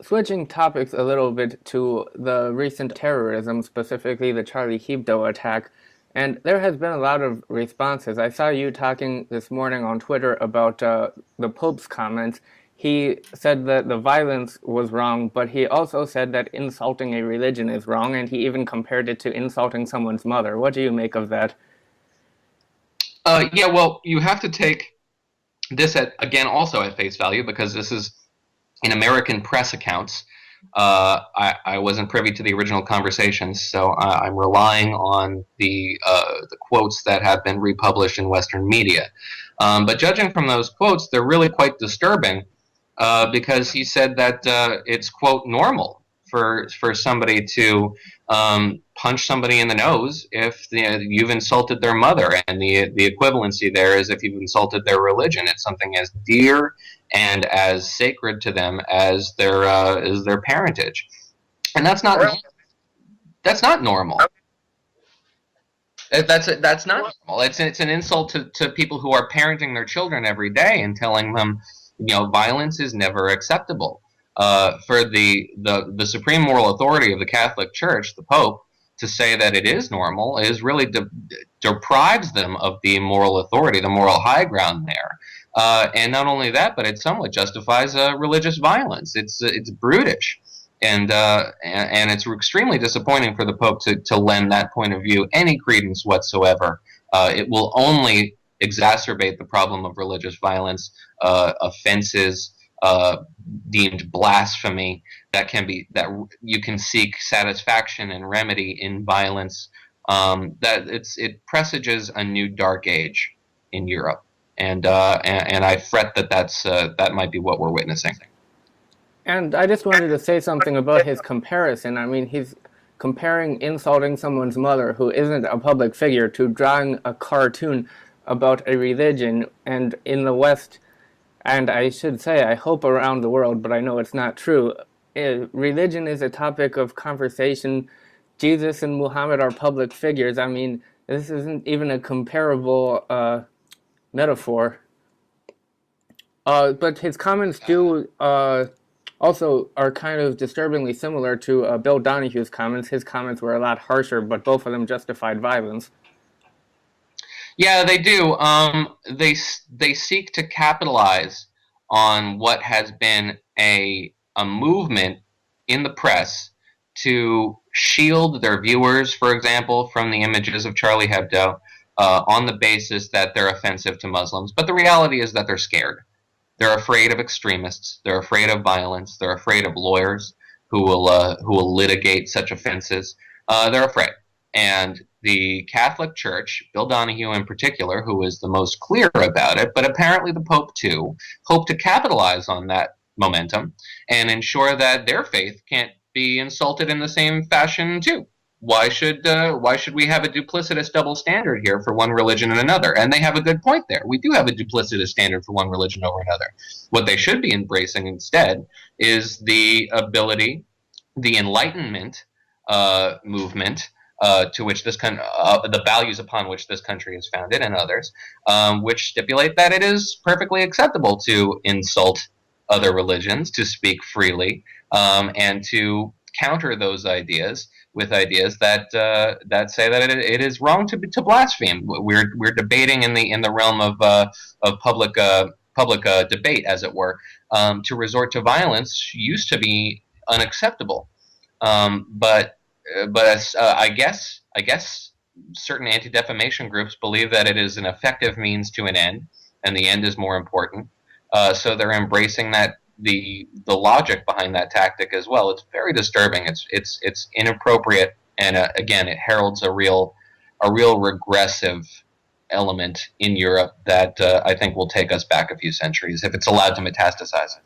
Switching topics a little bit to the recent terrorism, specifically the Charlie Hebdo attack, and there has been a lot of responses. I saw you talking this morning on Twitter about the Pope's comments. He said that the violence was wrong, but he also said that insulting a religion is wrong, and he even compared it to insulting someone's mother. What do you make of that? Yeah, well, you have to take this also at face value, because this is in American press accounts. I wasn't privy to the original conversations, so I'm relying on the quotes that have been republished in Western media. But judging from those quotes, they're really quite disturbing, because he said that it's, quote, normal for somebody to punch somebody in the nose if you've insulted their mother, and the equivalency there is if you've insulted their religion. It's something as dear and as sacred to them as their parentage, and that's not normal. That's not normal. It's an insult to people who are parenting their children every day and telling them, violence is never acceptable. For the supreme moral authority of the Catholic Church, the Pope, to say that it is normal is really deprives them of the moral authority, the moral high ground there. And not only that, but it somewhat justifies religious violence. It's brutish, and it's extremely disappointing for the Pope to lend that point of view any credence whatsoever. It will only exacerbate the problem of religious violence, offenses deemed blasphemy that you can seek satisfaction and remedy in violence. It presages a new dark age in Europe, and I fret that might be what we're witnessing. And I just wanted to say something about his comparison. I mean, he's comparing insulting someone's mother, who isn't a public figure, to drawing a cartoon about a religion. And in the West, and I should say, I hope around the world, but I know it's not true, religion is a topic of conversation. Jesus and Muhammad are public figures. I mean, this isn't even a comparable metaphor. But his comments do also are kind of disturbingly similar to Bill Donahue's comments. His comments were a lot harsher, but both of them justified violence. Yeah, they do. They seek to capitalize on what has been a movement in the press to shield their viewers, for example, from the images of Charlie Hebdo, on the basis that they're offensive to Muslims. But the reality is that they're scared. They're afraid of extremists. They're afraid of violence. They're afraid of lawyers who will litigate such offenses. They're afraid. And the Catholic Church, Bill Donahue in particular, who was the most clear about it, but apparently the Pope too, hope to capitalize on that momentum and ensure that their faith can't be insulted in the same fashion too. Why should we have a duplicitous double standard here for one religion and another? And they have a good point there. We do have a duplicitous standard for one religion over another. What they should be embracing instead is the ability, the Enlightenment movement, to which the values upon which this country is founded, and others, which stipulate that it is perfectly acceptable to insult other religions, to speak freely, and to counter those ideas with ideas that say that it is wrong to blaspheme. We're debating in the realm of public debate, as it were. To resort to violence used to be unacceptable, but I guess certain anti-defamation groups believe that it is an effective means to an end, and the end is more important. So they're embracing the logic behind that tactic as well. It's very disturbing. It's inappropriate, and again, it heralds a real regressive element in Europe that I think will take us back a few centuries if it's allowed to metastasize.